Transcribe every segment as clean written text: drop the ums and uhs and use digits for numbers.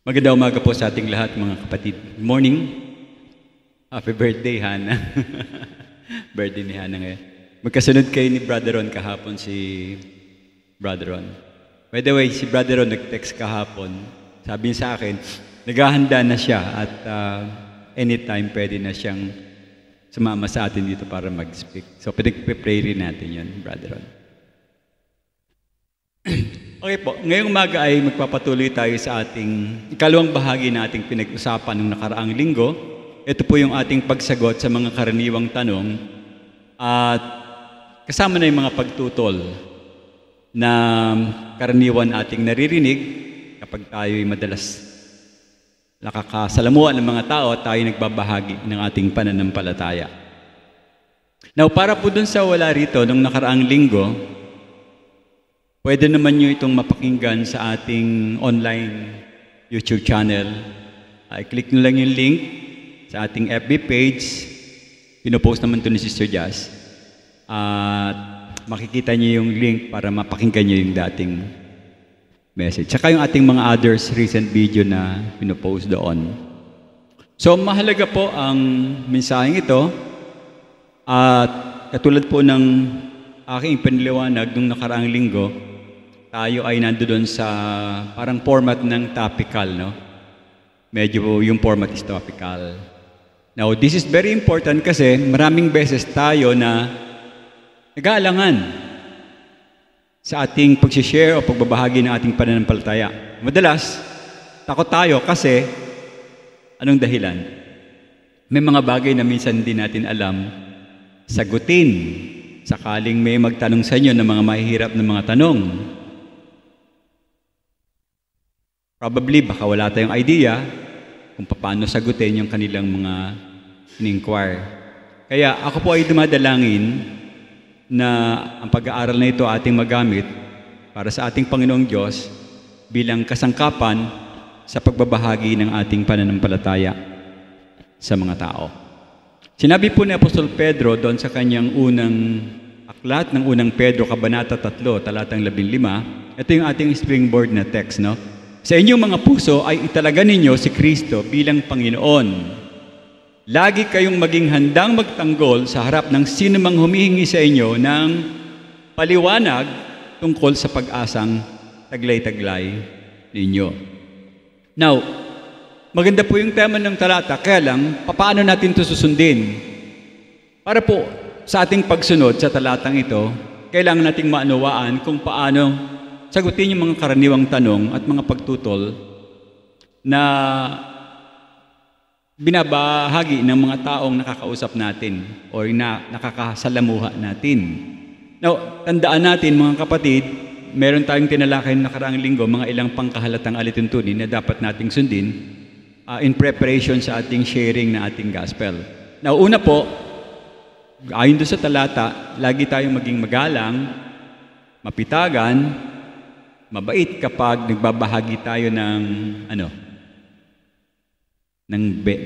Magandang umaga po sa ating lahat, mga kapatid. Good morning. Happy birthday, Hana. Birthday ni Hana ngayon. Magkasunod kayo ni Brother Ron kahapon, si Brother Ron. By the way, si Brother Ron nag-text kahapon. Sabi niya sa akin, naghahanda na siya at anytime pwede na siyang sumama sa atin dito para mag-speak. So, pinag-pray rin natin yun, Brother Ron. Okay po, ngayong umaga ay magpapatuloy tayo sa ating ikalawang bahagi na ating pinag-usapan nung nakaraang linggo. Ito po yung ating pagsagot sa mga karaniwang tanong at kasama na yung mga pagtutol na karaniwan ating naririnig kapag tayo ay madalas nakakasalamuhan ng mga tao at tayo nagbabahagi ng ating pananampalataya. Now, para po dun sa wala rito nung nakaraang linggo, pwede naman nyo itong mapakinggan sa ating online YouTube channel. I-click nyo lang yung link sa ating FB page. Pinopost naman ito ni Sister Jazz. At makikita nyo yung link para mapakinggan nyo yung dating message. Tsaka yung ating mga others recent video na pinopost doon. So mahalaga po ang mensaheng ito. At katulad po ng aking piniliwanag nung nakaraang linggo, tayo ay nandoon sa parang format ng topical, no? Medyo yung format is topical. Now, this is very important kasi maraming beses tayo na nag-aalangan sa ating pag-share o pagbabahagi ng ating pananampalataya. Madalas, takot tayo kasi anong dahilan? May mga bagay na minsan hindi natin alam sagutin. Sakaling may magtanong sa inyo ng mga mahihirap na mga tanong. Probably, baka wala tayong idea kung paano sagutin yung kanilang mga in-inquire. Kaya ako po ay dumadalangin na ang pag-aaral na ito ating magamit para sa ating Panginoong Diyos bilang kasangkapan sa pagbabahagi ng ating pananampalataya sa mga tao. Sinabi po ni Apostol Pedro doon sa kanyang unang aklat ng unang Pedro, Kabanata 3, talatang 15, ito yung ating springboard na text, no? Sa inyong mga puso ay italaga ninyo si Kristo bilang Panginoon. Lagi kayong maging handang magtanggol sa harap ng sino mang humihingi sa inyo ng paliwanag tungkol sa pag-asang taglay-taglay ninyo. Now, maganda po yung tema ng talata, kaya lang, paano natin ito susundin? Para po sa ating pagsunod sa talatang ito, kailangan nating maunawaan kung paano sagutin yung mga karaniwang tanong at mga pagtutol na binabahagi ng mga taong nakakausap natin o nakakasalamuha natin. Now, tandaan natin mga kapatid, meron tayong tinalakay na nakaraang linggo, mga ilang pangkahalatang alituntunin na dapat nating sundin in preparation sa ating sharing na ating gospel. Now, una po, ayon doon sa talata, lagi tayong maging magalang, mapitagan, mabait kapag nagbabahagi tayo ng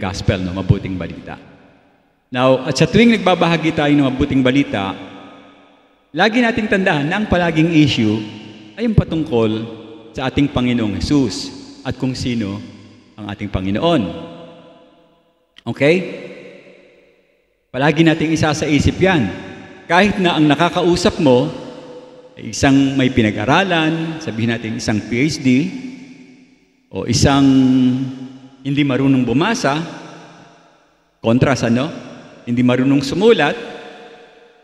gospel, no, mabuting balita. Now, at sa tuwing nagbabahagi tayo ng mabuting balita, lagi nating tandaan na ang palaging issue ay yung patungkol sa ating Panginoong Jesus at kung sino ang ating Panginoon. Okay? Palagi nating isa sa isip yan. Kahit na ang nakakausap mo ay isang may pinag-aralan, sabihin natin isang PhD, o isang hindi marunong bumasa, kontras, hindi marunong sumulat,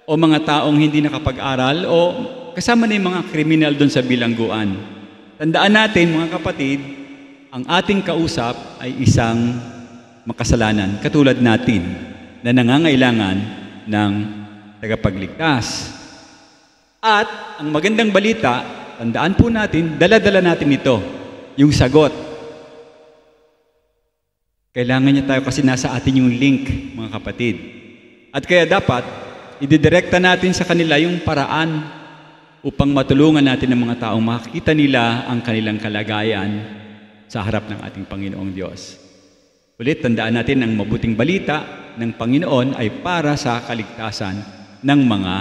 o mga taong hindi nakapag-aral, o kasama na yung mga kriminal doon sa bilangguan. Tandaan natin, mga kapatid, ang ating kausap ay isang makasalanan, katulad natin, na nangangailangan ng tagapagligtas. At ang magandang balita, tandaan po natin, dala-dala natin ito, yung sagot. Kailangan niya tayo kasi nasa atin yung link, mga kapatid. At kaya dapat, ididirekta natin sa kanila yung paraan upang matulungan natin ang mga taong makikita nila ang kanilang kalagayan sa harap ng ating Panginoong Diyos. Ulit, tandaan natin ang mabuting balita ng Panginoon ay para sa kaligtasan ng mga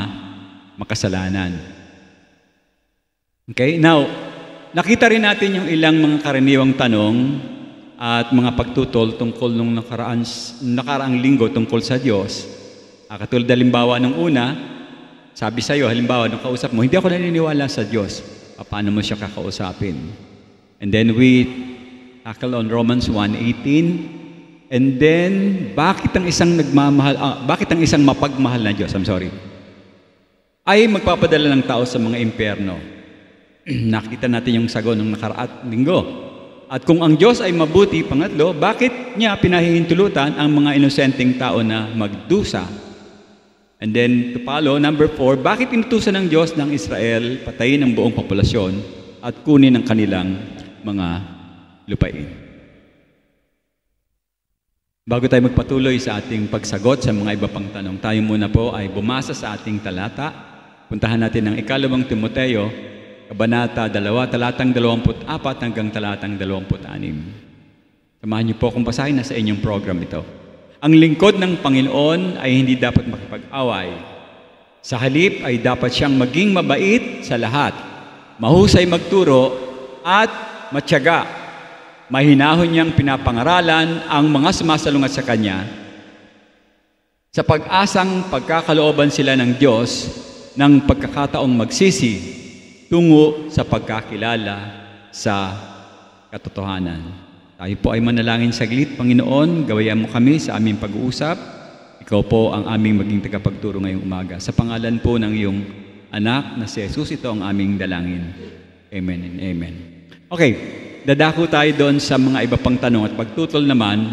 makasalanan. Okay? Now, nakita rin natin yung ilang mga karaniwang tanong at mga pagtutol tungkol nung nakaraang linggo tungkol sa Diyos. Katulad halimbawa nung una, sabi sa'yo, halimbawa nung kausap mo, hindi ako naniniwala sa Diyos. Paano mo siya kakausapin? And then we tackle on Romans 1:18. And then, bakit ang isang mapagmahal na Diyos, ay magpapadala ng tao sa mga impyerno? Nakita natin yung sagot ng nakaraang linggo. At kung ang Diyos ay mabuti, pangatlo, bakit niya pinahihintulutan ang mga inosenteng tao na magdusa? And then, to follow, number 4, bakit inutusan ng Diyos ng Israel patayin ang buong populasyon at kunin ang kanilang mga lupain? Bago tayo magpatuloy sa ating pagsagot sa mga iba pang tanong, tayo muna po ay bumasa sa ating talata. Puntahan natin ang 2 Timoteo, Kabanata 2, talatang 24 hanggang talatang 26. Samahan niyo po kung basahin na sa inyong program ito. Ang lingkod ng Panginoon ay hindi dapat makipag-away. Sa halip ay dapat siyang maging mabait sa lahat, mahusay magturo at matyaga. Mahinahon niyang pinapangaralan ang mga sumasalungat sa Kanya sa pag-asang pagkakalooban sila ng Diyos ng pagkakataong magsisi tungo sa pagkakilala sa katotohanan. Tayo po ay manalangin saglit. Panginoon, gawayan mo kami sa aming pag-uusap. Ikaw po ang aming maging tagapagturo ngayong umaga. Sa pangalan po ng iyong anak na si Jesus, ito ang aming dalangin. Amen and amen. Okay. Dadako tayo doon sa mga iba pang tanong at pagtutol naman.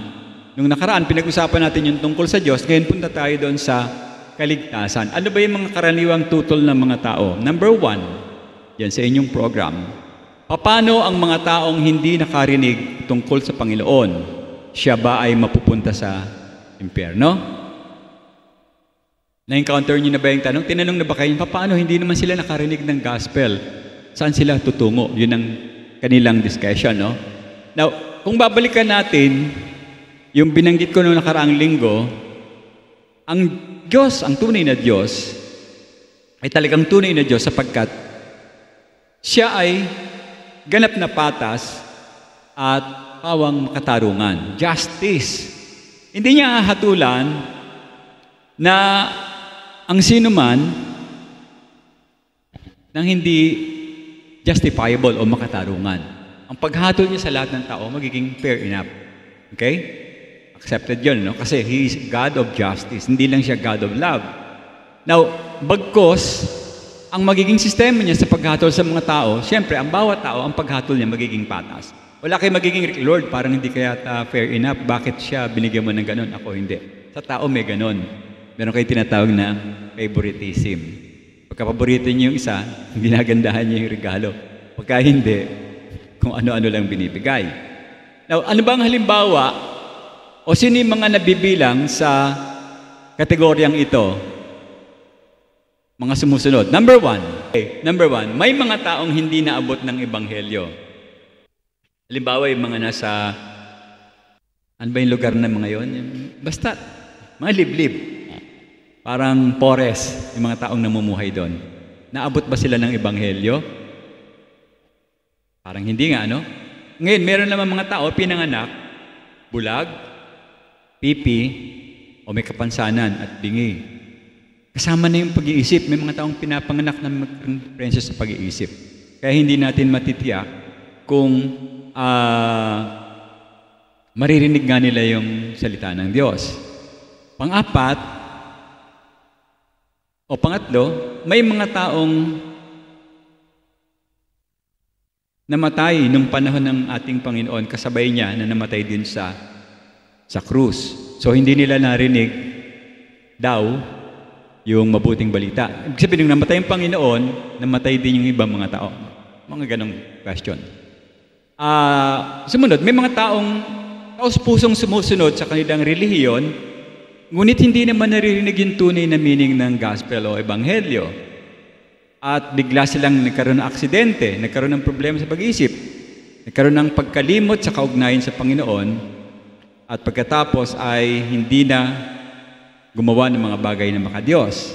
Nung nakaraan, pinag-usapan natin yung tungkol sa Diyos. Ngayon punta tayo doon sa kaligtasan. Ano ba yung mga karaniwang tutol ng mga tao? Number 1, yan sa inyong program. Paano ang mga taong hindi nakarinig tungkol sa Panginoon? Siya ba ay mapupunta sa impyerno? Na-encounter niyo na ba yung tanong? Tinanong na ba kayo, paano hindi naman sila nakarinig ng gospel? Saan sila tutungo? Yun ang kanilang discussion, no? Now, kung babalikan natin yung binanggit ko noong nakaraang linggo, ang Diyos, ang tunay na Diyos, ay talagang tunay na Diyos sapagkat siya ay ganap na patas at pawang makatarungan. Justice. Hindi niya hahatulan na ang sino man nang hindi justifiable o makatarungan. Ang paghatol niya sa lahat ng tao, magiging fair enough. Okay? Accepted yun, no? Kasi He is God of justice. Hindi lang siya God of love. Now, bagkos, ang magiging sistema niya sa paghatol sa mga tao, siyempre, ang bawat tao, ang paghatol niya magiging patas. Wala kayo magiging, Lord, parang hindi kaya fair enough. Bakit siya binigyan mo ng ganon? Ako hindi. Sa tao may ganon. Meron kayo tinatawag na favoritism. Pagka paborito niyo yung isa, ginagandahan niyo yung regalo. Pagka hindi, kung ano-ano lang binibigay. Now, ano bang halimbawa o sino yung mga nabibilang sa kategoryang ito? Mga sumusunod. Number 1, may mga taong hindi naabot ng ebanghelyo. Halimbawa, yung mga nasa, ano ba yung lugar na mga yon? Basta, mga liblib. Parang forest, yung mga taong namumuhay doon. Naabot ba sila ng ebanghelyo? Parang hindi nga, no? Ngayon, meron naman mga tao, pinanganak, bulag, pipi, o may kapansanan at bingi. Kasama na yung pag-iisip. May mga taong pinapanganak na magprensa sa pag-iisip. Kaya hindi natin matitiyak kung maririnig nga nila yung salita ng Diyos. Pangatlo, may mga taong namatay nung panahon ng ating Panginoon, kasabay niya na namatay din sa krus. So, hindi nila narinig daw yung mabuting balita. Ibig sabihin, nung namatay ang Panginoon, namatay din yung ibang mga tao. Mga ganong question. Sumunod, may mga taong taos-pusong sumusunod sa kanilang relihiyon, ngunit hindi naman naririnig yung tunay na meaning ng gospel o ebanghelyo. At bigla silang nagkaroon ng aksidente, nagkaroon ng problema sa pag-iisip, nagkaroon ng pagkalimot sa kaugnayan sa Panginoon, at pagkatapos ay hindi na gumawa ng mga bagay na makadiyos.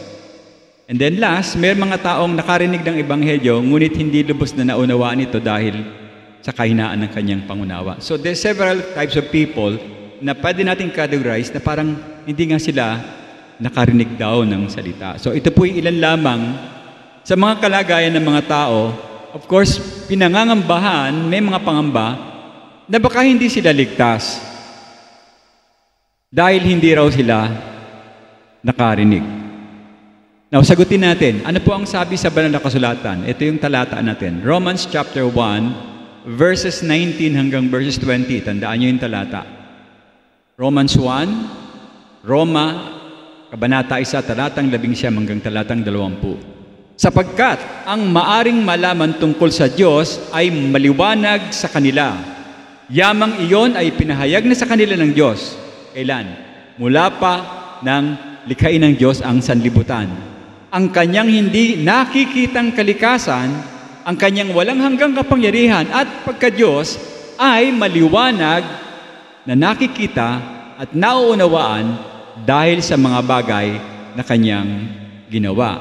And then last, may mga taong nakarinig ng Ebanghelyo, ngunit hindi lubos na naunawaan ito dahil sa kahinaan ng kanyang pangunawa. So there's several types of people na pwede natin categorize na parang hindi nga sila nakarinig daw ng salita. So ito po yung ilan lamang sa mga kalagayan ng mga tao. Of course, pinangangambahan, may mga pangamba na baka hindi sila ligtas dahil hindi raw sila nakarinig. Now, sagutin natin, ano po ang sabi sa banal na kasulatan? Ito yung talata natin. Romans chapter 1, verses 19 hanggang verses 20. Tandaan nyo yung talata. Romans 1, Roma, kabanata 1, talatang 11 hanggang talatang 20. Sapagkat ang maaring malaman tungkol sa Diyos ay maliwanag sa kanila. Yamang iyon ay pinahayag na sa kanila ng Diyos. Kailan? Mula pa ng likhain ng Diyos ang sanlibutan. Ang kanyang hindi nakikitang kalikasan, ang kanyang walang hanggang kapangyarihan at pagka-Diyos ay maliwanag na nakikita at nauunawaan dahil sa mga bagay na kanyang ginawa.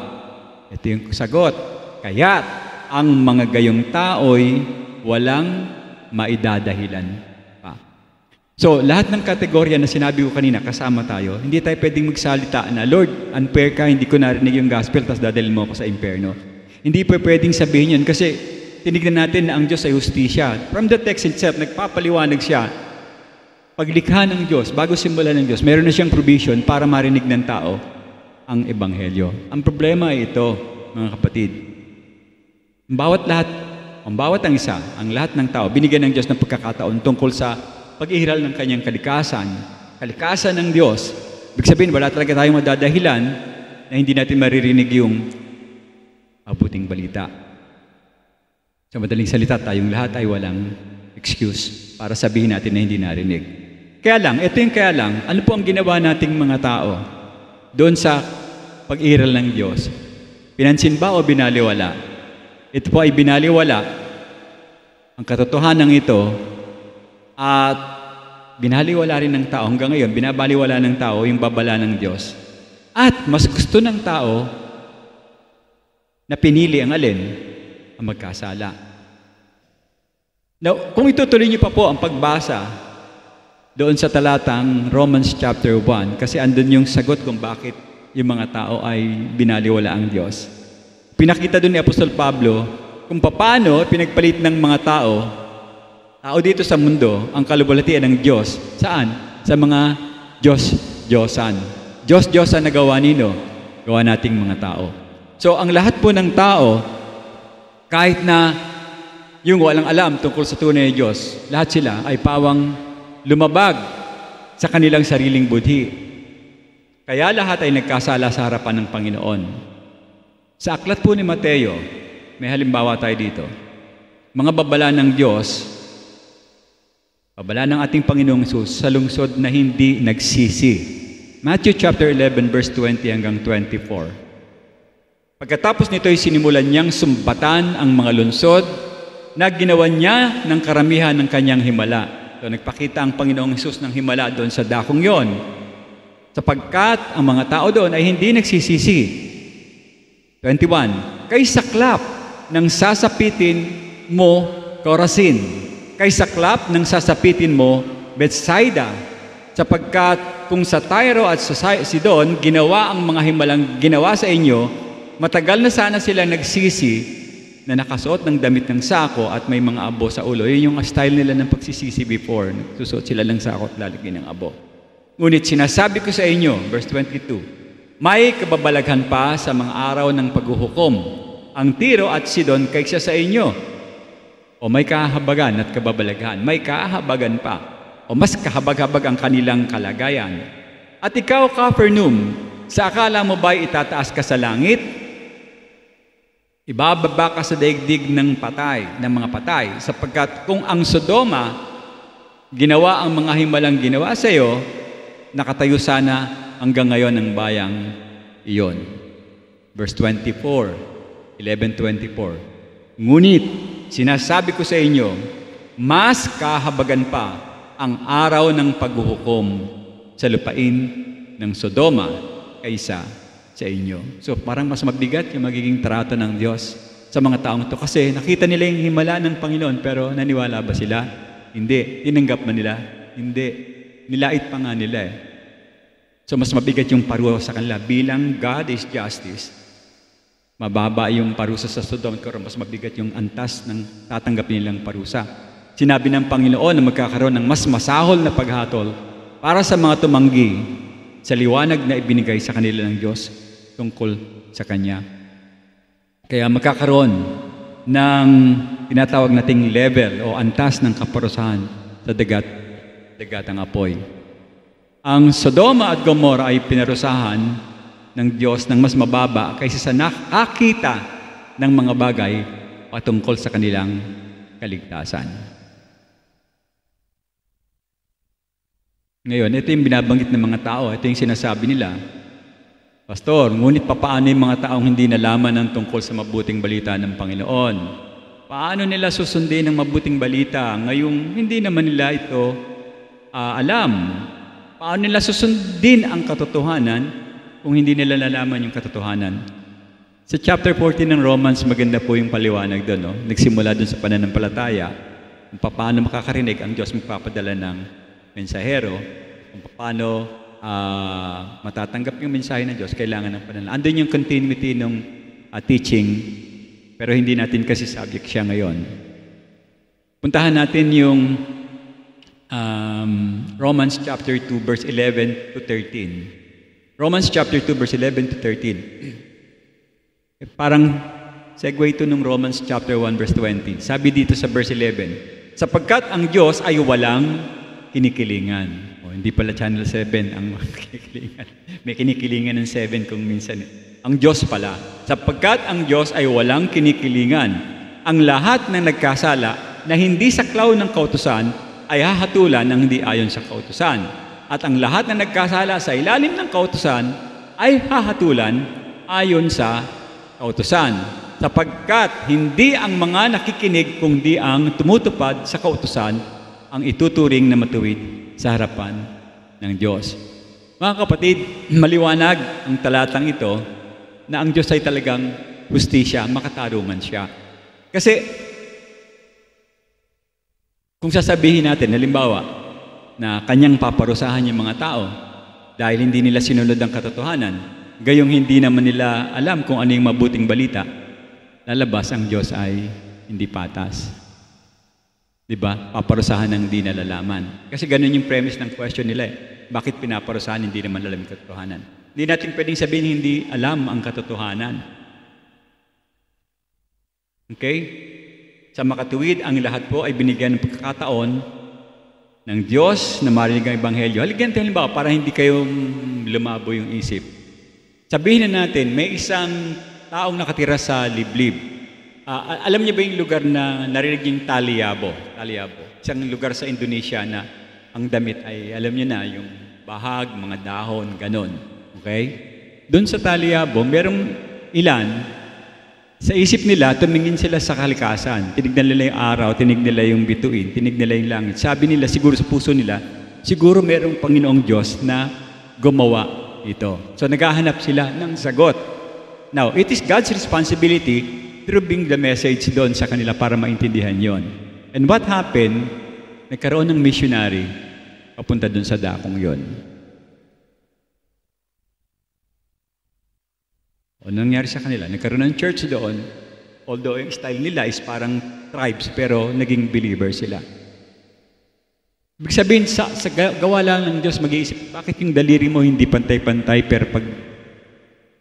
Ito yung sagot. Kaya't ang mga gayong tao'y walang maidadahilan. So, lahat ng kategorya na sinabi ko kanina, kasama tayo, hindi tayo pwedeng magsalita na, Lord, unfair ka, hindi ko narinig yung gospel, tapos dadalhin mo ako sa impyerno. Hindi pa pwedeng sabihin yun kasi tinignan natin na ang Diyos ay hustisya. From the text itself, nagpapaliwanag siya. Paglikha ng Diyos, bago simula ng Diyos, meron na siyang provision para marinig ng tao ang Ebanghelyo. Ang problema ay ito, mga kapatid. Ang bawat ang isa, ang lahat ng tao, binigyan ng Diyos ng pagkakataon tungkol sa pag-ihiral ng kanyang kalikasan ng Diyos. Ibig sabihin, wala talaga tayong madadahilan na hindi natin maririnig yung mabuting balita. Sa madaling salita, tayong lahat ay walang excuse para sabihin natin na hindi narinig. Kaya lang, ano po ang ginawa nating mga tao doon sa pag-ihiral ng Diyos? Pinansin ba o binaliwala? Ito po ay binaliwala. Ang katotohanan ito, at binaliwala rin ng tao, hanggang ngayon, binabaliwala ng tao yung babala ng Diyos. At mas gusto ng tao na pinili ang alin? Ang magkasala. Now, kung itutuloy niyo pa po ang pagbasa doon sa talatang Romans chapter 1, kasi andun yung sagot kung bakit yung mga tao ay binaliwala ang Diyos. Pinakita doon ni Apostol Pablo kung paano pinagpalit ng mga tao dito sa mundo, ang kalubulatian ng Diyos. Saan? Sa mga Diyos-Diyosan. Diyos-Diyosan na gawa nino? Gawa nating mga tao. So, ang lahat po ng tao, kahit na yung walang alam tungkol sa tunay na Diyos, lahat sila ay pawang lumabag sa kanilang sariling budhi. Kaya lahat ay nagkasala sa harapan ng Panginoon. Sa aklat po ni Mateo, may halimbawa tayo dito. Mga babala ng Diyos, babala ng ating Panginoong Hesus sa lungsod na hindi nagsisi. Matthew chapter 11 verse 20 hanggang 24. Pagkatapos nito ay sinimulan niyang sumbatan ang mga lungsod na ginawa niya ng karamihan ng kanyang himala. So, nagpakita ang Panginoong Hesus ng himala doon sa dakong yon. Sapagkat ang mga tao doon ay hindi nagsisisi. 21. Kay saklap ng sasapitin mo, Corazin. Kay saklap ng sasapitin mo, Bethsaida, sapagkat kung sa Tyro at sa Sidon ginawa ang mga himalang ginawa sa inyo, matagal na sana sila nagsisi na nakasuot ng damit ng sako at may mga abo sa ulo. Yun yung style nila ng pagsisisi before. Nagsusuot sila ng sako at lalagyan ng abo. Ngunit sinasabi ko sa inyo, verse 22, may kababalaghan pa sa mga araw ng paghuhukom ang Tiro at Sidon kaysa sa inyo. O may kahabagan at kababalaghan, may kahabagan pa, o mas kahabag-habag ang kanilang kalagayan. At ikaw, Capernaum, sa akala mo ba'y itataas ka sa langit? Ibababa ka sa daigdig ng mga patay, sapagkat kung ang Sodoma ginawa ang mga himalang ginawa sa iyo, nakatayo sana hanggang ngayon ang bayang iyon. Verse 24, 11:24. Ngunit, sinasabi ko sa inyo, mas kahabagan pa ang araw ng paghuhukom sa lupain ng Sodoma kaysa sa inyo. So parang mas mabigat yung magiging trato ng Diyos sa mga taong to. Kasi nakita nila yung himala ng Panginoon, pero naniwala ba sila? Hindi. Tinanggap ba nila? Hindi. Nilait pa nga nila eh. So mas mabigat yung parusa sa kanila. Bilang God is justice, mababa yung parusa sa Sodom at Gomorrah, mas mabigat yung antas ng tatanggapin nilang parusa. Sinabi ng Panginoon na magkakaroon ng mas masahol na paghatol para sa mga tumanggi sa liwanag na ibinigay sa kanila ng Diyos tungkol sa Kanya. Kaya magkakaroon ng tinatawag nating level o antas ng kaparusahan sa dagatang apoy. Ang Sodoma at Gomorrah ay pinarusahan ng Diyos ng mas mababa kaysa sa nakakita ng mga bagay patungkol sa kanilang kaligtasan. Ngayon, ito yung binabanggit ng mga tao. Ito yung sinasabi nila, Pastor, ngunit papaano yung mga taong hindi nalaman ang tungkol sa mabuting balita ng Panginoon? Paano nila susundin ang mabuting balita ngayong hindi naman nila ito alam? Paano nila susundin ang katotohanan kung hindi nila nalaman yung katotohanan? Sa chapter 14 ng Romans, maganda po yung paliwanag doon. No? Nagsimula doon sa pananampalataya, kung paano makakarinig ang Diyos magpapadala ng mensahero, kung paano matatanggap yung mensahe ng Diyos, kailangan ng pananampalataya. Andun yung continuity ng teaching, pero hindi natin kasi subject siya ngayon. Puntahan natin yung Romans chapter 2 verse 11 to 13. Romans chapter 2 verse 11 to 13. Parang segue ito ng Romans chapter 1 verse 20. Sabi dito sa verse 11, sapagkat ang Diyos ay walang kinikilingan. O, hindi pala channel 7 ang kinikilingan. May kinikilingan ng 7 kung minsan. Ang Diyos pala. Sapagkat ang Diyos ay walang kinikilingan. Ang lahat ng nagkasala na hindi saklaw ng kautusan ay hahatulan ng hindi ayon sa kautusan. At ang lahat na nagkasala sa ilalim ng kautusan ay hahatulan ayon sa kautusan. Sapagkat hindi ang mga nakikinig kundi ang tumutupad sa kautusan ang ituturing na matuwid sa harapan ng Diyos. Mga kapatid, maliwanag ang talatang ito na ang Diyos ay talagang hustisya, makatarungan siya. Kasi kung sasabihin natin, halimbawa, na kanyang paparusahan yung mga tao dahil hindi nila sinunod ang katotohanan, gayong hindi naman nila alam kung ano yung mabuting balita, lalabas ang Diyos ay hindi patas. Diba? Paparusahan ng hindi nalalaman. Kasi ganun yung premise ng question nila eh. Bakit pinaparusahan hindi naman alam yung katotohanan? Hindi natin pwedeng sabihin hindi alam ang katotohanan. Okay? Sa makatuwid, ang lahat po ay binigyan ng pagkakataon ng Diyos na marinig ang Ebanghelyo. Halimbawa, para hindi kayo lumabo yung isip. Sabihin na natin, may isang taong nakatira sa liblib. Alam niyo ba yung lugar na narinig yung Taliabo? Isang lugar sa Indonesia na ang damit ay, alam niyo na, yung bahag, mga dahon, ganon. Okay? Doon sa Taliabo, merong ilan, sa isip nila, tumingin sila sa kalikasan. Tinignan nila yung araw, tinignan nila yung bituin, tinignan nila yung langit. Sabi nila, siguro sa puso nila, siguro merong Panginoong Diyos na gumawa ito. So naghahanap sila ng sagot. Now, it is God's responsibility to bring the message doon sa kanila para maintindihan yon. And what happened? Nagkaroon ng missionary papunta doon sa dakong yon. O nangyari sa kanila, nagkaroon ng church doon, although yung style nila is parang tribes, pero naging believer sila. Ibig sabihin, sa gawa lang ng Diyos mag-iisip, bakit yung daliri mo hindi pantay-pantay, pero pag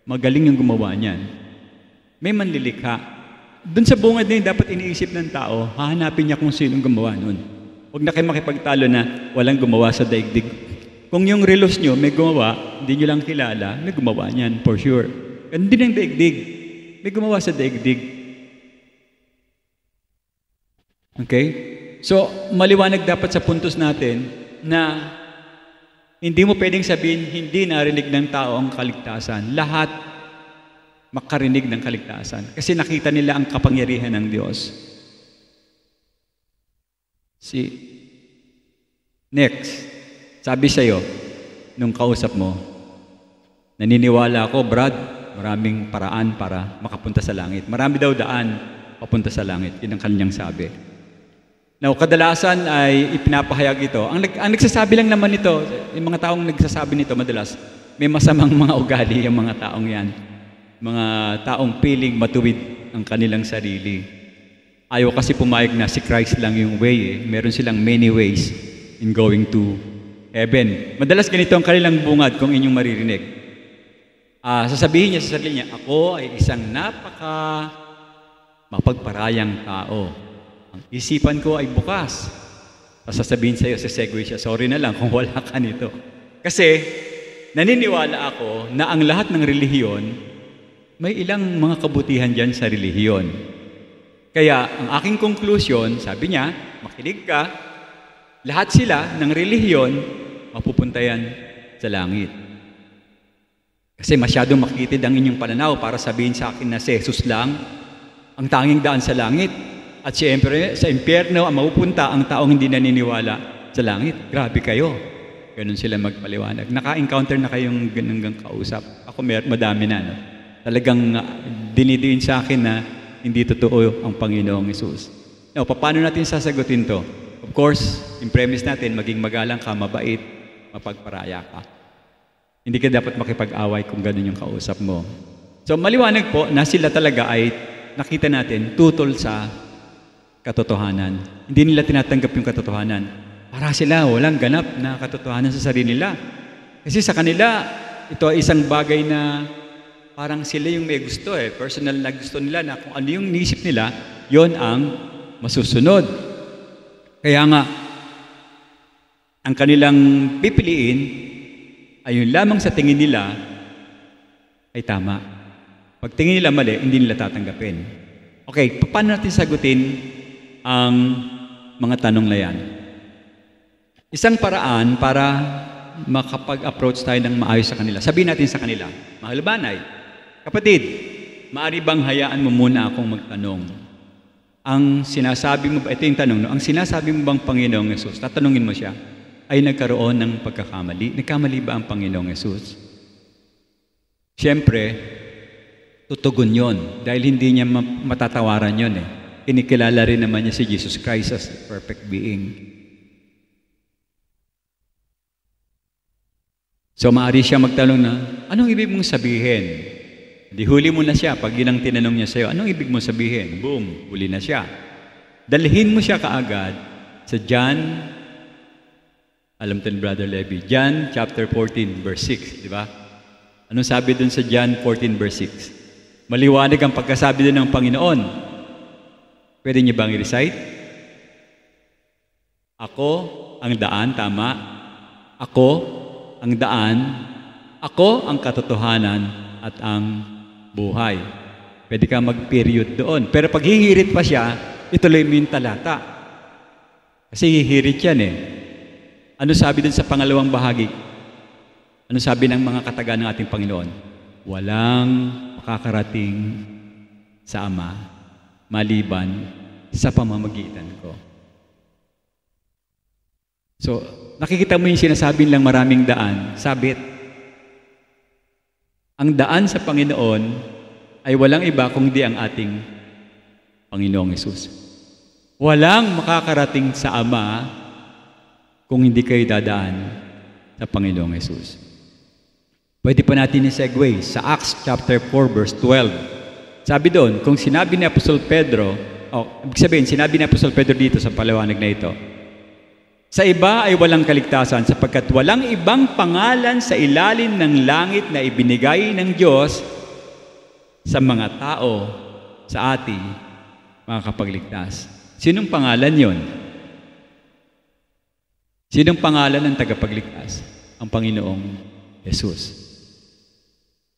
magaling yung gumawa niyan, may manlilikha. Doon sa bungad na yun, dapat iniisip ng tao, hahanapin niya kung sinong gumawa nun. Huwag na kayo makipagtalo na walang gumawa sa daigdig. Kung yung relos nyo may gumawa, hindi nyo lang kilala, may gumawa niyan, for sure. Hindi ng daigdig. May gumawa sa daigdig. Okay? So, maliwanag dapat sa puntos natin na hindi mo pwedeng sabihin hindi narinig ng tao ang kaligtasan. Lahat makarinig ng kaligtasan. Kasi nakita nila ang kapangyarihan ng Diyos. Next, sabi sa'yo, nung kausap mo, naniniwala ako, Brad, maraming paraan para makapunta sa langit. Marami daw daan papunta sa langit. Yun ang kanyang sabi. Now, kadalasan ay ipinapahayag ito. Ang nagsasabi lang naman ito, yung mga taong nagsasabi nito madalas, may masamang mga ugali yung mga taong yan. Mga taong piling matuwid ang kanilang sarili. Ayaw kasi pumayag na si Christ lang yung way. Meron silang many ways in going to heaven. Madalas ganito ang kanilang bungad kung inyong maririnig. Sasabihin niya sa sarili niya, ako ay isang mapagparayang tao. Ang isipan ko ay bukas. Sasabihin sa iyo, sesegue siya, sorry na lang kung wala ka nito. Kasi naniniwala ako na ang lahat ng relihiyon, may ilang mga kabutihan dyan sa relihiyon. Kaya ang aking conclusion, sabi niya, makinig ka, lahat sila ng relihiyon, mapupunta yan sa langit. Kasi masyadong makitid ang inyong pananaw para sabihin sa akin na si Jesus lang ang tanging daan sa langit. At siyempre, sa impyerno, ang mapupunta ang taong hindi naniniwala sa langit. Grabe kayo. Ganun sila magpaliwanag. Naka-encounter na kayong ganun kausap. Ako madami na. No? Talagang dinidiin sa akin na hindi totoo ang Panginoong Hesus. Now, paano natin sasagutin to? Of course, yung premise natin, maging magalang ka, mabait, mapagparaya ka. Hindi ka dapat makipag-away kung ganun yung kausap mo. So, maliwanag po na sila talaga ay nakita natin tutol sa katotohanan. Hindi nila tinatanggap yung katotohanan. Para sila walang ganap na katotohanan sa sarili nila. Kasi sa kanila, ito ay isang bagay na parang sila yung may gusto personal na gusto nila na kung ano yung nisip nila, yon ang masusunod. Kaya nga, ang kanilang pipiliin ay yung lamang sa tingin nila ay tama. Pag tingin nila mali, hindi nila tatanggapin. Okay, paano natin sagutin ang mga tanong na yan? Isang paraan para makapag-approach tayo ng maayos sa kanila. Sabihin natin sa kanila, mahal banay, kapatid, maaari bang hayaan mo muna akong magtanong? Ang sinasabi mo ba, ito yung tanong, no? Ang sinasabi mo bang Panginoong Hesus, tatanungin mo siya, ay nagkaroon ng pagkakamali? Nagkamali ba ang Panginoong Hesus? Siyempre, tutugon yon dahil hindi niya matatawaran yon Kinikilala rin naman niya si Jesus Christ as the perfect being. So, maaari siya magtanong na, anong ibig mong sabihin? Di huli mo na siya pag yun ang tinanong niya sa'yo. Anong ibig mong sabihin? Boom, huli na siya. Dalhin mo siya kaagad sa John, alam to ni Brother Levy, John chapter 14, verse 6, di ba? Anong sabi dun sa John 14, verse 6? Maliwanag ang pagkasabi din ng Panginoon. Pwede niyo bang i-recite? Ako ang daan, tama. Ako ang daan. Ako ang katotohanan at ang buhay. Pwede ka mag-period doon. Pero pag hihirit pa siya, ituloy mo yung talata. Kasi hihirit yan Ano sabi dun sa pangalawang bahagi? Ano sabi ng mga kataga ng ating Panginoon? Walang makakarating sa Ama maliban sa pamamagitan ko. So, nakikita mo yung sinasabi lang maraming daan, sabit. Ang daan sa Panginoon ay walang iba kundi ang ating Panginoong Hesus. Walang makakarating sa Ama kung hindi kayo dadaan sa Panginoong Hesus. Pwede pa natin i-segue sa Acts chapter 4 verse 12. Sabi doon, kung sinabi ni Apostol Pedro, ibig sabihin, sinabi ni Apostol Pedro dito sa paliwanag na ito, sa iba ay walang kaligtasan sapagkat walang ibang pangalan sa ilalim ng langit na ibinigay ng Diyos sa mga tao sa ating makakapagligtas. Sinong pangalan yon? Sinong pangalan ng tagapagligtas? Ang Panginoong Hesus.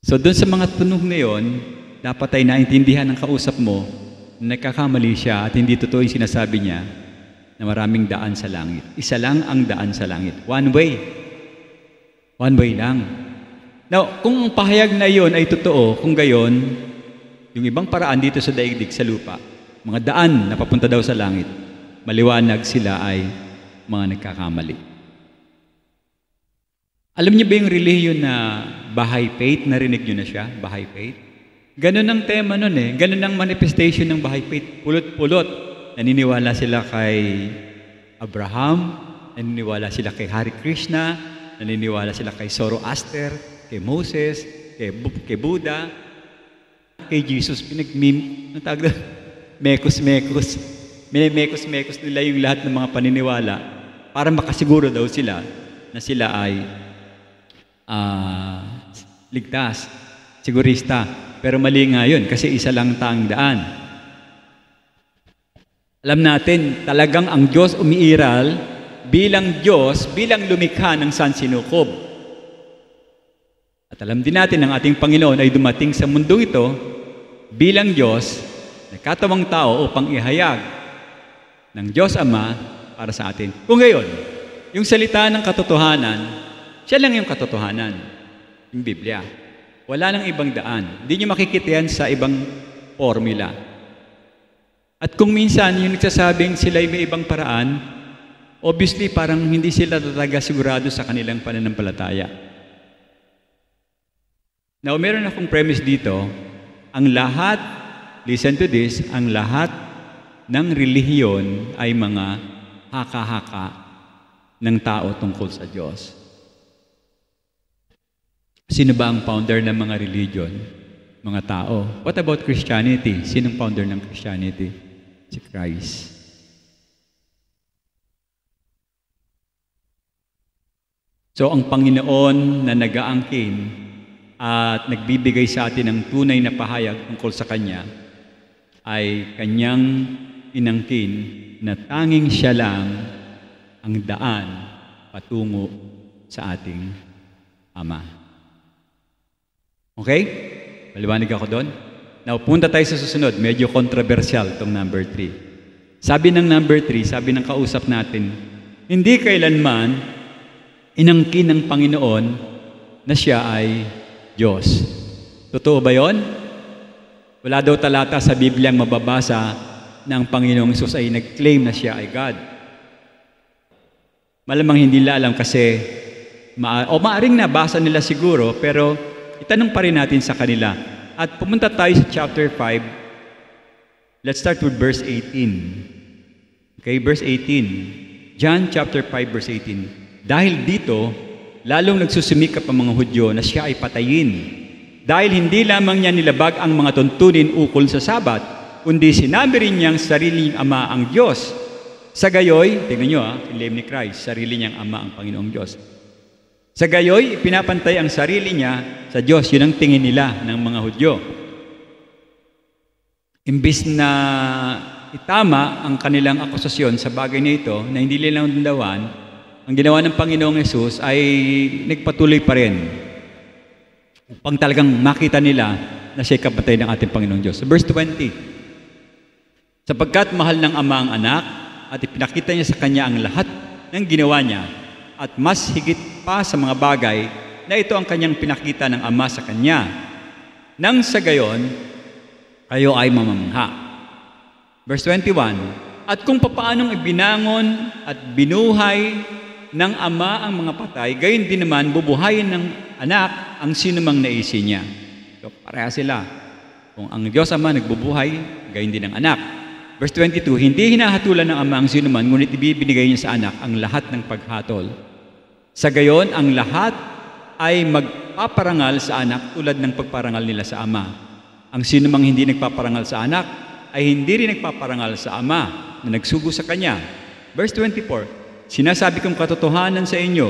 So doon sa mga tunog na yon, dapat ay naintindihan ng kausap mo na nagkakamali siya at hindi totoo yung sinasabi niya na maraming daan sa langit. Isa lang ang daan sa langit. One way. One way lang. Now, kung ang pahayag na yon ay totoo, kung gayon, yung ibang paraan dito sa daigdig, sa lupa, mga daan na papunta daw sa langit, maliwanag sila ay mga nagkakamali. Alam niyo ba yung relihiyon na Bahay faith, narinig nyo na siya? Bahay faith? Ganun ang tema nun eh. Ganun ang manifestation ng bahay faith. Pulot-pulot. Naniniwala sila kay Abraham, naniniwala sila kay Hari Krishna, naniniwala sila kay Zoroaster, kay Moses, kay Buddha, kay Jesus. Mekos-mekos. Mekos-mekos nila yung lahat ng mga paniniwala para makasiguro daw sila na sila ay ligtas, sigurista. Pero mali nga yun kasi isa lang taang daan. Alam natin, talagang ang Diyos umiiral bilang Diyos, bilang lumikha ng sansinukob. At alam din natin ang ating Panginoon ay dumating sa mundong ito bilang Diyos, nagkatawang tao upang ihayag ng Diyos Ama para sa atin. Kung ngayon, yung salita ng katotohanan, siya lang yung katotohanan, yung Biblia. Wala nang ibang daan. Hindi nyo makikita yan sa ibang formula. At kung minsan yung nagsasabing sila ay may ibang paraan, obviously parang hindi sila talaga sigurado sa kanilang pananampalataya. Now, meron akong premise dito, ang lahat, listen to this, ang lahat ng relihiyon ay mga haka-haka ng tao tungkol sa Diyos. Sino ba ang founder ng mga religion? Mga tao. What about Christianity? Sinong founder ng Christianity? Si Christ. So, ang Panginoon na nag-aangkin at nagbibigay sa atin ng tunay na pahayag tungkol sa Kanya ay Kanyang inangkin na tanging Siya lang ang daan patungo sa ating Ama. Okay? Maliwanag ako doon? Now, punta tayo sa susunod. Medyo controversial itong number 3. Sabi ng number 3, sabi ng kausap natin, hindi kailanman inangkin ng Panginoon na Siya ay Diyos. Totoo ba yon? Wala daw talata sa Biblia ang mababasa na ang Panginoong Hesus ay nag-claim na Siya ay God. Malamang hindi nila alam kasi, maaring nabasa nila siguro, pero itanong pa rin natin sa kanila. At pumunta tayo sa chapter 5. Let's start with verse 18. Okay, verse 18. John chapter 5, verse 18. Dahil dito, lalong nagsusumikap ang mga Hudyo na Siya ay patayin. Dahil hindi lamang niya nilabag ang mga tuntunin ukol sa Sabat, kundi sinabi rin niyang sarili niyang Ama ang Diyos. Sa gayoy, tingnan niyo claim ni Christ, sarili niyang Ama ang Panginoong Diyos. Sa gayoy, pinapantay ang sarili niya sa Diyos. Yun ang tingin nila ng mga Hudyo. Imbis na itama ang kanilang akusasyon sa bagay na ito, na hindi nila nandawan, ang ginawa ng Panginoong Hesus ay nagpatuloy pa rin upang talagang makita nila na Siya'y kapatay ng ating Panginoong Diyos. So, verse 20, sapagkat mahal ng Ama ang anak at ipinakita niya sa Kanya ang lahat ng ginawa niya, at mas higit pa sa mga bagay na ito ang Kanyang pinakita ng Ama sa Kanya. Nang sa gayon, kayo ay mamamangha. Verse 21, at kung papaanong ibinangon at binuhay ng Ama ang mga patay, gayon din naman bubuhayin ng anak ang sinumang naisin niya. So, pareha sila. Kung ang Diyos Ama nagbubuhay, gayon din ang anak. Verse 22, hindi hinahatulan ng Ama ang sinuman, ngunit ibibinigay niya sa anak ang lahat ng paghatol. Sa gayon, ang lahat ay magpaparangal sa anak tulad ng pagparangal nila sa Ama. Ang sinumang hindi nagpaparangal sa anak ay hindi rin nagpaparangal sa Ama na nagsugo sa Kanya. Verse 24, sinasabi kong katotohanan sa inyo,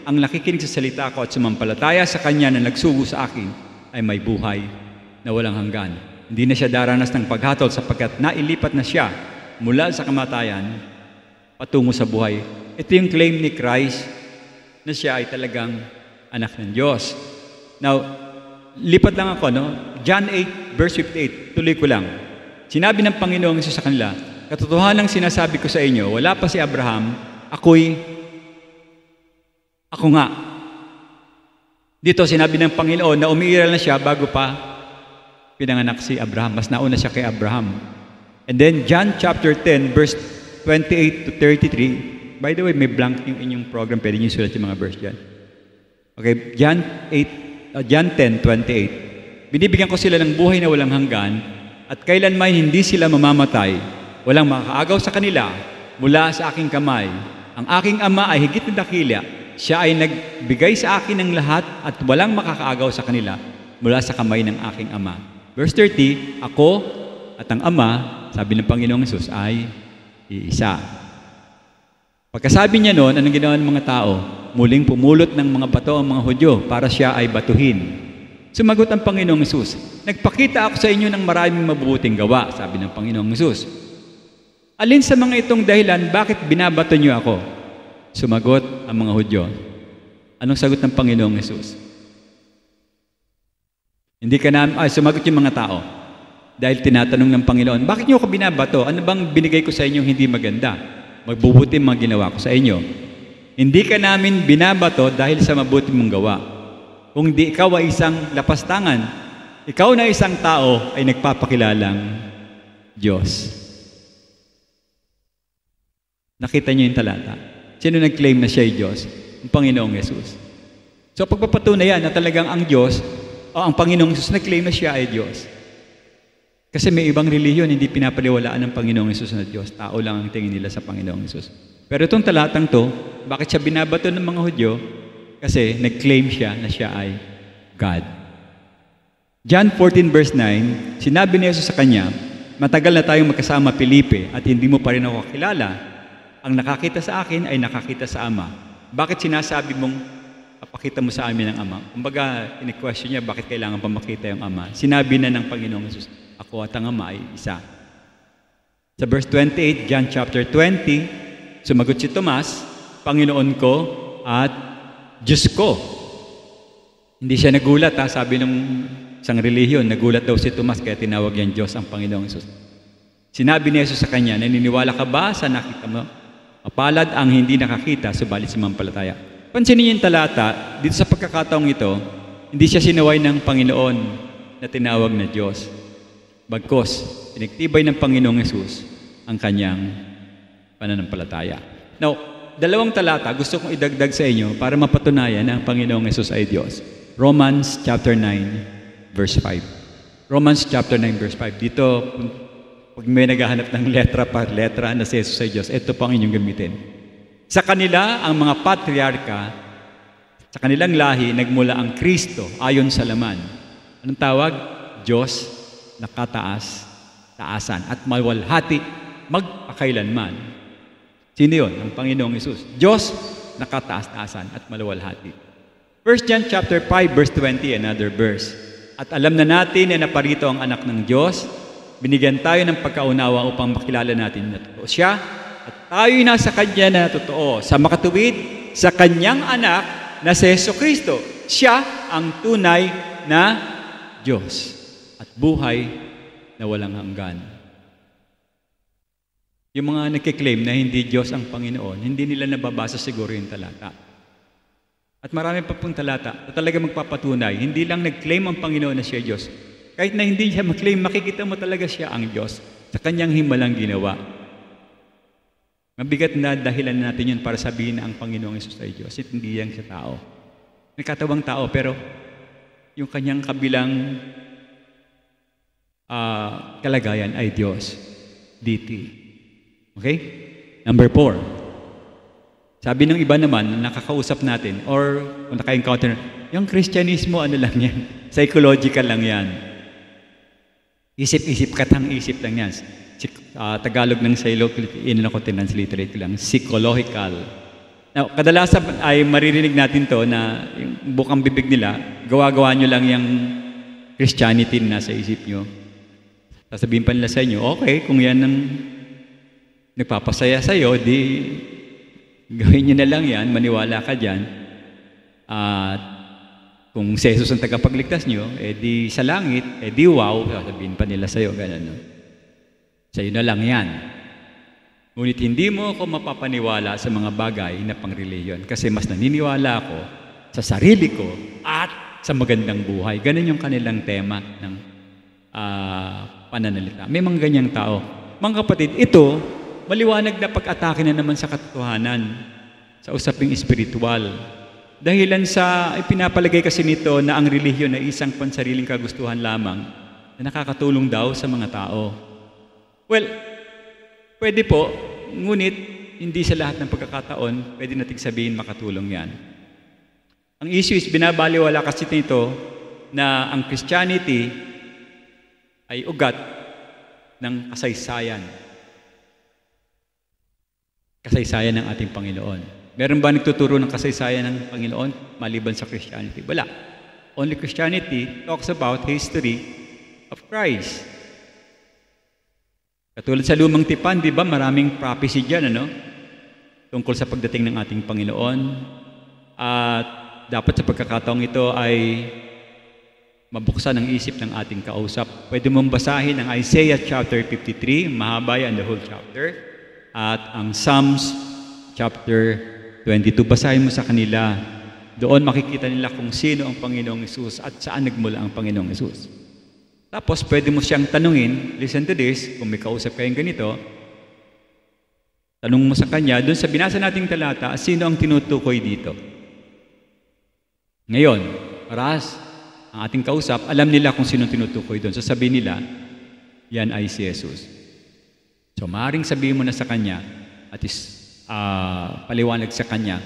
ang nakikinig sa salita ko at sumampalataya sa Kanya na nagsugo sa akin ay may buhay na walang hanggan. Hindi na siya daranas ng paghatol sapagkat nailipat na siya mula sa kamatayan patungo sa buhay. Ito yung claim ni Christ na siya ay talagang anak ng Diyos. Now, lipat lang ako, no? John 8, verse 58, tuloy ko lang. Sinabi ng Panginoong Hesus sa kanila, katotohanang sinasabi ko sa inyo, wala pa si Abraham, ako nga. Dito, sinabi ng Panginoon na umiiral na siya bago pa pinanganak si Abraham. Mas nauna siya kay Abraham. And then, John chapter 10, verse 28 to 33, by the way, may blank yung inyong program. Pwede niyo sulat yung mga verse dyan. Okay, John 8, John 10:28. Binibigyan ko sila ng buhay na walang hanggan at kailanman hindi sila mamamatay. Walang makakaagaw sa kanila mula sa aking kamay. Ang aking Ama ay higit na dakila. Siya ay nagbigay sa akin ng lahat at walang makakaagaw sa kanila mula sa kamay ng aking Ama. Verse 30, ako at ang Ama, sabi ng Panginoong Hesus, ay iisa. Pagkasabi niya noon, anong ginawa ng mga tao? Muling pumulot ng mga bato ang mga Hudyo para siya ay batuhin. Sumagot ang Panginoong Hesus, nagpakita ako sa inyo ng maraming mabubuting gawa, sabi ng Panginoong Hesus. Alin sa mga itong dahilan, bakit binabato niyo ako? Sumagot ang mga Hudyo. Anong sagot ng Panginoong Hesus? Sumagot yung mga tao. Dahil tinatanong ng Panginoon, bakit niyo ako binabato? Ano bang binigay ko sa inyong hindi maganda? Magbubuti mga ginawa ko sa inyo. Hindi ka namin binabato dahil sa mabuti mong gawa. Kung di ikaw ay isang lapastangan, ikaw na isang tao ay nagpapakilalang Diyos. Nakita niyo yung talata. Sino nag-claim na siya ay Diyos? Ang Panginoong Hesus. So pagpapatunayan na talagang ang Diyos, o ang Panginoong Hesus nag-claim na siya ay Diyos. Kasi may ibang relihiyon, hindi pinapaliwalaan ng Panginoong Hesus na Diyos. Tao lang ang tingin nila sa Panginoong Hesus. Pero itong talatang to, bakit siya binabato ng mga Hudyo? Kasi nag-claim siya na siya ay God. John 14 verse 9, sinabi ni Jesus sa kanya, matagal na tayong magkasama, Felipe, at hindi mo pa rin ako kilala. Ang nakakita sa akin ay nakakita sa Ama. Bakit sinasabi mong papakita mo sa amin ang Ama? Kumbaga, in-question niya, bakit kailangan pa makita yung Ama? Sinabi na ng Panginoong Jesus, ako at ang Ama ay isa. Sa verse 28, John chapter 20, sumagot si Tomas, Panginoon ko at Diyos ko. Hindi siya nagulat, sabi ng isang relihiyon, nagulat daw si Tomas, kaya tinawag niyang Diyos ang Panginoong Jesus. Sinabi ni Jesus sa kanya, naniniwala ka ba sa nakita mo? Mapalad ang hindi nakakita, subalit sumampalataya. Pansinin niyo yung talata, dito sa pagkakataong ito, hindi siya sinaway ng Panginoon na tinawag na Diyos. Bagkos, pinagtibay ng Panginoong Jesus ang kanyang pananampalataya. Now, dalawang talata gusto kong idagdag sa inyo para mapatunayan na ang Panginoong Jesus ay Diyos. Romans chapter 9, verse 5. Romans chapter 9, verse 5. Dito, pag may naghahanap ng letra par letra na si Jesus ay Diyos, ito po ang inyong gamitin. Sa kanila, ang mga patriarka, sa kanilang lahi, nagmula ang Kristo ayon sa laman. Anong tawag? Diyos, nakataas, taasan, at mawalhati, magpakailanman. Sino yun? Ang Panginoong Hesus. Diyos, nakataas-taasan at maluwalhati. 1 John chapter 5, verse 20, another verse. At alam na natin na naparito ang anak ng Diyos, binigyan tayo ng pagkaunawa upang makilala natin na totoo siya, at tayo'y nasa Kanya na totoo, sa makatuwid sa Kanyang anak na si Jesucristo. Siya ang tunay na Diyos at buhay na walang hanggan. Yung mga nagkiklaim na hindi Diyos ang Panginoon, hindi nila nababasa siguro yung talata. At marami pa pong talata na talaga magpapatunay. Hindi lang nag-claim ang Panginoon na siya Diyos. Kahit na hindi siya mag-claim, makikita mo talaga siya ang Diyos sa kanyang himalang ginawa. Mabigat na dahilan natin yun para sabihin na ang Panginoong Hesus ay Diyos. At hindi yan siya tao. Nagkatawang tao, pero yung kanyang kabilang kalagayan ay Diyos. DT. Okay? Number 4. Sabi ng iba naman, nakakausap natin, or kung naka-encounter, yung Kristyanismo, ano lang yan? Psychological lang yan. Isip-isip, katang-isip lang yan. Tagalog ng transliterate lang, psychological. Now, kadalasan ay maririnig natin to na yung bukang bibig nila, gawa-gawa nyo lang yung Christianity na nasa isip nyo. Sasabihin pa nila sa inyo, okay, kung yan ang nagpapasaya sa'yo, di gawin nyo na lang yan, maniwala ka dyan. At kung si Jesus ang tagapagligtas nyo, di sa langit, di wow, sasabihin pa nila sa'yo, gano'n. No? Sa'yo na lang yan. Ngunit hindi mo ako mapapaniwala sa mga bagay na pangreliyon kasi mas naniniwala ako sa sarili ko at sa magandang buhay. Ganun yung kanilang tema ng pananalita. May mga ganyang tao. Mga kapatid, ito, maliwanag na pag-atake na naman sa katotohanan, sa usaping espiritual. Dahilan sa ipinapalagay kasi nito na ang relihiyon ay isang pansariling kagustuhan lamang na nakakatulong daw sa mga tao. Well, pwede po, ngunit hindi sa lahat ng pagkakataon pwede nating sabihin makatulong yan. Ang issue is binabaliwala kasi nito na ang Christianity ay ugat ng kasaysayan. Kasaysayan ng ating Panginoon. Meron ba nagtuturo ng kasaysayan ng Panginoon maliban sa Christianity? Wala. Only Christianity talks about history of Christ. Katulad sa Lumang Tipan, di ba, maraming prophecy dyan, tungkol sa pagdating ng ating Panginoon. At dapat sa pagkakataong ito ay mabuksan ang isip ng ating kausap. Pwede mong basahin ang Isaiah chapter 53, mahaba yan, the whole chapter. At ang Psalms chapter 22, basahin mo sa kanila. Doon makikita nila kung sino ang Panginoong Hesus at saan nagmula ang Panginoong Hesus. Tapos, pwede mo siyang tanungin, listen to this, kung may kausap kayong ganito, tanong mo sa kanya, doon sa binasa nating talata, sino ang tinutukoy dito? Ngayon, paras, ang ating kausap, alam nila kung sino tinutukoy doon. So, sabihin nila, yan ay si Jesus. So, maaaring sabihin mo na sa kanya, at paliwanag sa kanya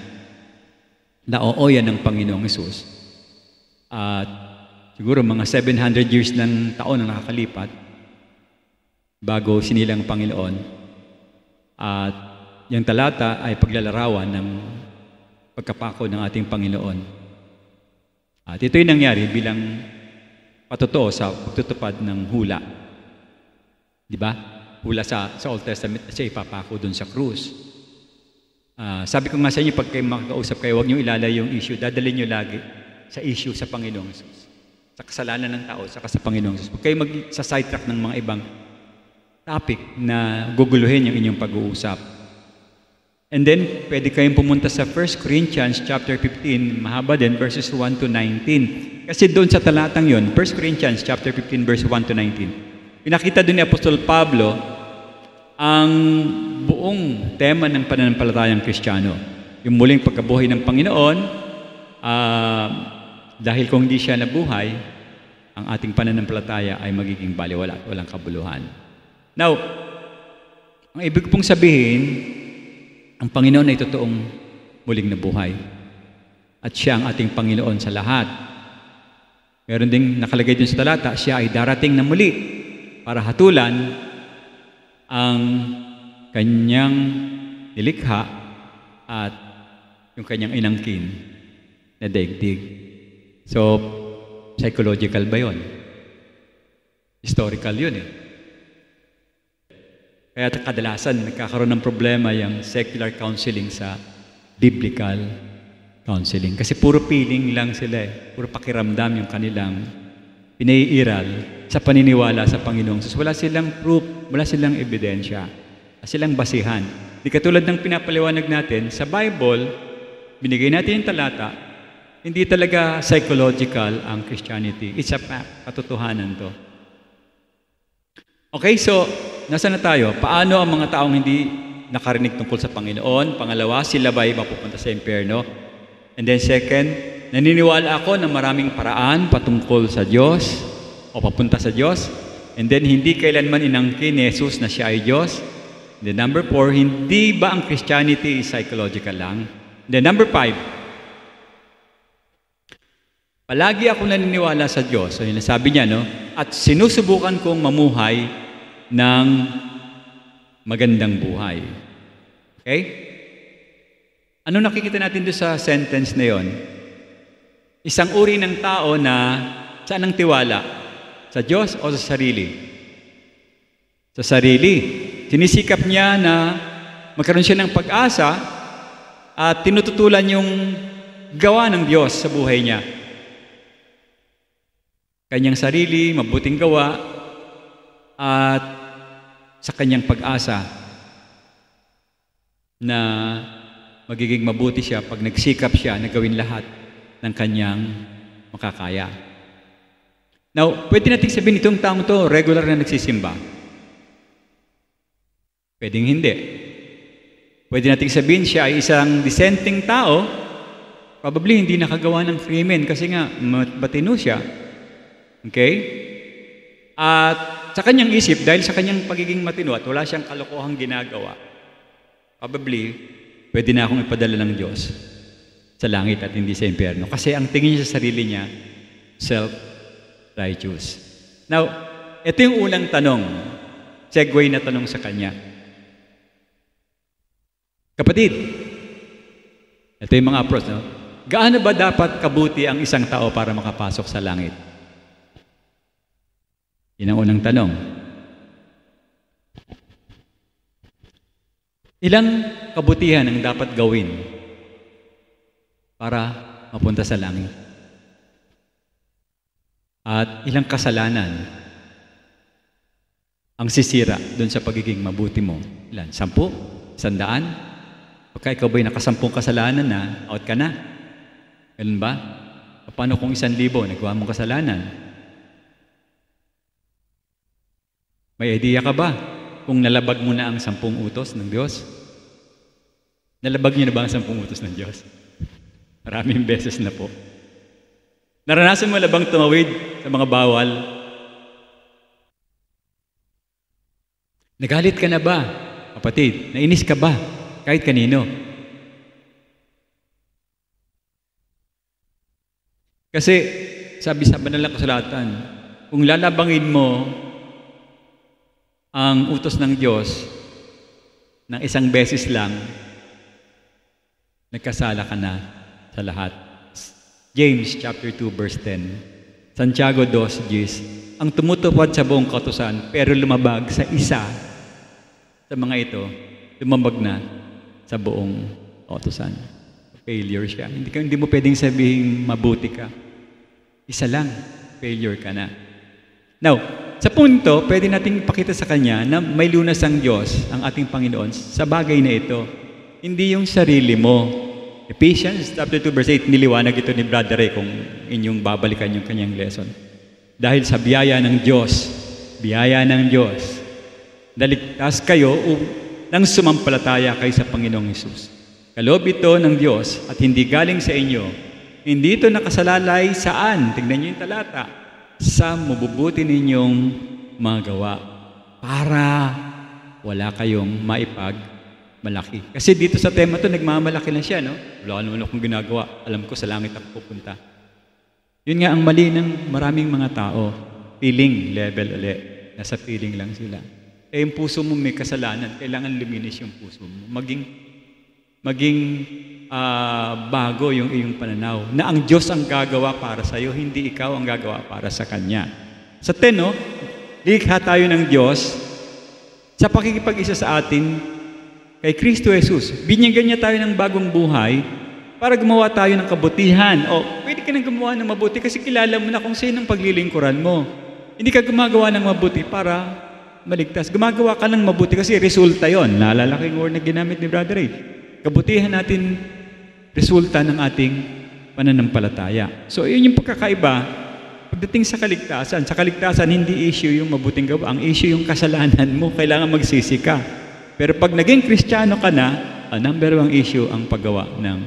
na oo, yan ang Panginoong Hesus. At siguro mga 700 years ng taon na nakakalipat bago sinilang ang Panginoon. At yung talata ay paglalarawan ng pagkapako ng ating Panginoon. At ito yung nangyari bilang patotoo sa pagtutupad ng hula. Di ba? Hula sa Old Testament siya ipapako dun sa krus. Sabi ko nga sa inyo, pag kayo makakausap kayo, huwag niyo ilalayo yung issue. Dadalhin niyo lagi sa issue sa Panginoong Hesus. Sa kasalanan ng tao, saka sa Panginoong Hesus. Huwag kayo mag-sidetrack ng mga ibang topic na guguluhin yung inyong pag-uusap. And then, pwede kayong pumunta sa 1 Corinthians chapter 15, mahaba din, verses 1 to 19. Kasi doon sa talatang yon, 1 Corinthians chapter 15, verse 1 to 19. Pinakita doon ni Apostol Pablo ang buong tema ng pananampalatayang Kristiyano. Yung muling pagkabuhay ng Panginoon, dahil kung hindi siya nabuhay, ang ating pananampalataya ay magiging baliwala at walang kabuluhan. Now, ang ibig pong sabihin, ang Panginoon ay totoong muling nabuhay. At siya ang ating Panginoon sa lahat. Meron ding nakalagay din sa talata, siya ay darating na muli para hatulan ang kanyang nilikha at yung kanyang inangkin na daigdig. So, psychological ba yun? Historical yun eh. Kaya kadalasan nagkakaroon ng problema yung secular counseling sa biblical counseling. Kasi puro feeling lang sila eh. Puro pakiramdam yung kanilang pinaiiral sa paniniwala sa Panginoong Hesus. Wala silang proof, wala silang ebidensya, wala silang basihan. Di katulad ng pinapaliwanag natin, sa Bible, binigay natin yung talata, hindi talaga psychological ang Christianity. It's a fact, katotohanan to. Okay, so, nasa na tayo? Paano ang mga taong hindi nakarinig tungkol sa Panginoon? Pangalawa, sila ba'y mapupunta sa impyerno? And then second, naniniwala ako na maraming paraan patungkol sa Diyos o papunta sa Diyos. And then, hindi kailanman inangkin ni Jesus na siya ay Diyos. And then number 4, hindi ba ang Christianity is psychological lang? And then number 5, palagi ako naniniwala sa Diyos. So, yun sabi niya, no? At sinusubukan kong mamuhay ng magandang buhay. Okay? Ano nakikita natin doon sa sentence na yon? Isang uri ng tao na saan ang tiwala? Sa Diyos o sa sarili? Sa sarili. Sinisikap niya na magkaroon siya ng pag-asa at tinututulan yung gawa ng Diyos sa buhay niya. Kanyang sarili, mabuting gawa, at sa kanyang pag-asa na magiging mabuti siya pag nagsikap siya na gawin lahat ng kanyang makakaya. Now, pwede natin sabihin itong taong to, regular na nagsisimba. Pwedeng hindi. Pwede natin sabihin siya ay isang dissenting tao Probably hindi nakagawa ng krimen kasi nga matino siya. Okay? At sa kanyang isip, dahil sa kanyang pagiging matino at wala siyang kalokohang ginagawa, probably, pwede na akong ipadala ng Diyos sa langit at hindi sa impyerno. Kasi ang tingin niya sa sarili niya, self-righteous. Now, ito yung unang tanong, segue na tanong sa kanya. Kapatid, ito yung mga approach, no? Gaano ba dapat kabuti ang isang tao para makapasok sa langit? Yan ang unang tanong. Ilang kabutihan ang dapat gawin para mapunta sa langit? At ilang kasalanan ang sisira doon sa pagiging mabuti mo? Ilan? 10? 100? Pagka ikaw ba'y nakasampung kasalanan na, out ka na. Ganun ba? Paano kung 1,000 nagawa mong kasalanan? May idea ka ba kung nalabag mo na ang 10 utos ng Diyos? Nalabag niyo na ba ang 10 utos ng Diyos? Maraming beses na po. Naranasan mo na bang tumawid sa mga bawal? Nagalit ka na ba, kapatid? Nainis ka ba? Kahit kanino? Kasi, sabi sa banal na kasulatan, kung lalabangin mo ang utos ng Diyos ng 1 beses lang, nagkasala ka na sa lahat. James chapter 2 verse 10. Santiago 2:10. Ang tumutupad sa buong kautusan pero lumabag sa isa sa mga ito, lumabag na sa buong kautusan. Failure siya. Hindi mo pwedeng sabihin mabuti ka. Isa lang, failure ka na. Now, sa punto, pwede nating ipakita sa Kanya na may lunas ang Diyos, ang ating Panginoon, sa bagay na ito. Hindi yung sarili mo. Ephesians chapter 2 verse 8, niliwanag ito ni Brother Ray kung inyong babalikan yung kanyang lesson. Dahil sa biyaya ng Diyos, naligtas kayo nang sumampalataya kay sa Panginoong Hesus. Kaloob ito ng Diyos at hindi galing sa inyo. Hindi ito nakasalalay saan? Tingnan niyo yung talata. Sa mabubuti ninyong mga gawa para wala kayong maipagmalaki. Kasi dito sa tema to nagmamalaki lang siya, no? Wala naman akong ginagawa. Alam ko sa langit ako pupunta. Yun nga ang mali ng maraming mga tao. Feeling level ulit. Nasa feeling lang sila. Yung puso mo may kasalanan, kailangan luminis yung puso mo. Maging bago yung iyong pananaw na ang Diyos ang gagawa para sa iyo, hindi ikaw ang gagawa para sa Kanya. Sa 10, no? Likha tayo ng Diyos sa pakikipag-isa sa atin kay Kristo Jesus. Binigyan niya tayo ng bagong buhay para gumawa tayo ng kabutihan. O, pwede ka nang gumawa ng mabuti kasi kilala mo na kung sino ang paglilingkuran mo. Hindi ka gumagawa ng mabuti para maligtas. Gumagawa ka ng mabuti kasi resulta yon. Naalala ko yung word na ginamit ni Brother Ray. Kabutihan natin, resulta ng ating pananampalataya. So, yun yung pagkakaiba. Pagdating sa kaligtasan, hindi issue yung mabuting gawa. Ang issue yung kasalanan mo, kailangan magsisi ka. Pero pag naging Kristiyano ka na, ang number 1 issue ang paggawa ng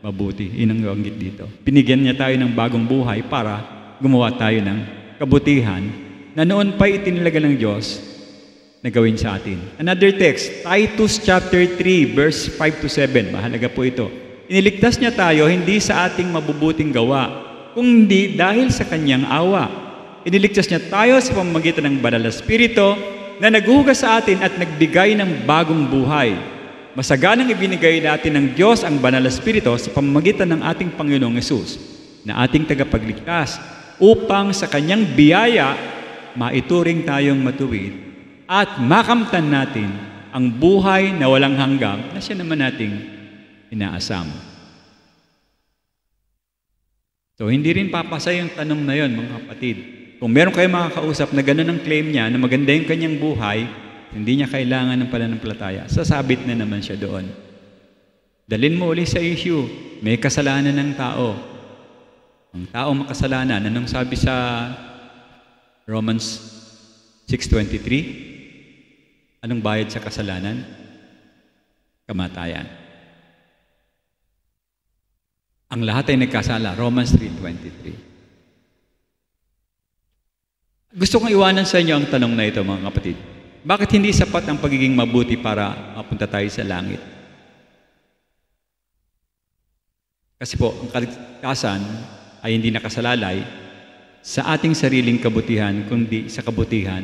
mabuti. Yun ang gawangit dito. Binigyan niya tayo ng bagong buhay para gumawa tayo ng kabutihan na noon pa itinilaga ng Diyos na gawin sa atin. Another text, Titus chapter 3, verse 5-7. Mahalaga po ito. Iniligtas niya tayo hindi sa ating mabubuting gawa, kundi dahil sa Kanyang awa. Iniligtas niya tayo sa pamamagitan ng Banal na Espiritu na naghuhugas sa atin at nagbigay ng bagong buhay. Masaganang ibinigay natin ng Diyos ang Banal na Espiritu sa pamamagitan ng ating Panginoong Hesus na ating tagapagligtas upang sa Kanyang biyaya maituring tayong matuwid at makamtan natin ang buhay na walang hanggang na siya naman nating inaasam. So, hindi rin papasa yung tanong na yon, mga kapatid. Kung meron kayo makakausap na gano'n ang claim niya, na maganda yung kanyang buhay, hindi niya kailangan ng pananampalataya, sasabit na naman siya doon. Dalin mo ulit sa issue, may kasalanan ng tao. Ang tao makasalanan, anong sabi sa Romans 6:23? Anong bayad sa kasalanan? Kamatayan. Ang lahat ay nagkasala. Romans 3:23. Gusto kong iwanan sa inyo ang tanong na ito, mga kapatid. Bakit hindi sapat ang pagiging mabuti para mapunta tayo sa langit? Kasi po, ang kaligtasan ay hindi nakasalalay sa ating sariling kabutihan, kundi sa kabutihan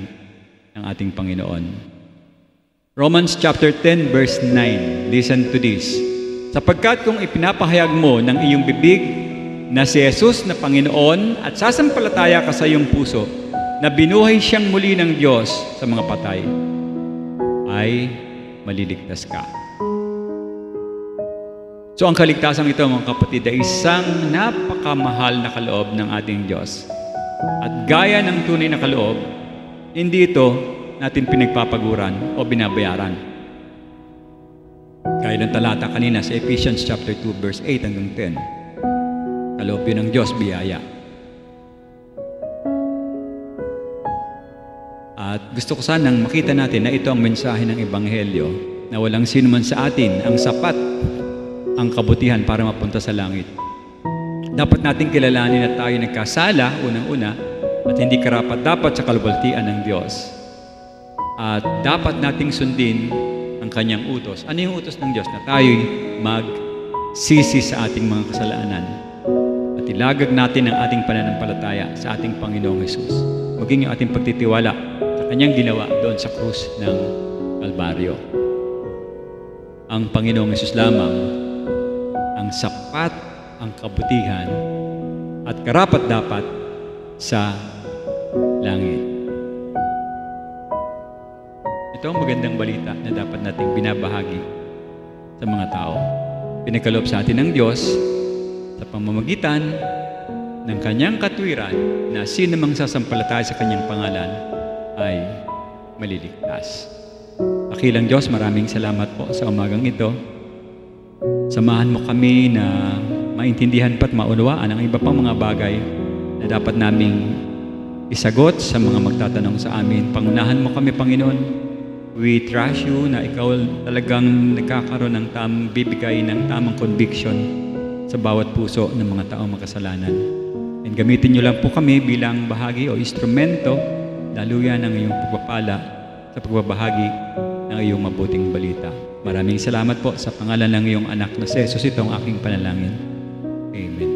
ng ating Panginoon. Romans chapter 10 verse 9. Listen to this. Sapagkat kung ipinapahayag mo ng iyong bibig na si Jesus na Panginoon at sasampalataya ka sa iyong puso na binuhay siyang muli ng Diyos sa mga patay, ay maliligtas ka. So ang kaligtasan ito, mga kapatid, ay isang napakamahal na kaloob ng ating Diyos. At gaya ng tunay na kaloob, hindi ito natin pinagpapaguran o binabayaran. Gaya ng talata kanina sa Ephesians chapter 2 verse 8 hanggang 10. Kaloob yun ng Diyos, biyaya. At gusto ko sanang makita natin na ito ang mensahe ng Ebanghelyo, na walang sino man sa atin ang sapat ang kabutihan para mapunta sa langit. Dapat nating kilalanin na tayo nagkasala, unang-una, at hindi karapat-dapat sa kaluwalhatian ng Diyos. At dapat nating sundin ang Kanyang utos. Ano yung utos ng Diyos? Na tayo'y magsisi sa ating mga kasalanan at ilagag natin ang ating pananampalataya sa ating Panginoong Hesus. Maging yung ating pagtitiwala sa Kanyang ginawa doon sa krus ng Kalbaryo. Ang Panginoong Hesus lamang ang sapat ang kabutihan at karapat-dapat sa langit. Ito ang magandang balita na dapat nating binabahagi sa mga tao. Pinagkaloob sa atin ng Diyos sa pamamagitan ng Kanyang katwiran na sino mang sasampalataya sa Kanyang pangalan ay maliligtas. Dakilang Diyos, maraming salamat po sa umagang ito. Samahan mo kami na maintindihan pat maunawaan ang iba pang mga bagay na dapat naming isagot sa mga magtatanong sa amin. Pangunahan mo kami, Panginoon. We trust you na ikaw talagang nagkakaroon ng bibigay ng tamang conviction sa bawat puso ng mga taong makasalanan. And gamitin niyo lang po kami bilang bahagi o instrumento, daluyan ng iyong pagpapala sa pagbabahagi ng iyong mabuting balita. Maraming salamat po sa pangalan ng iyong anak na si Jesus, itong aking panalangin. Amen.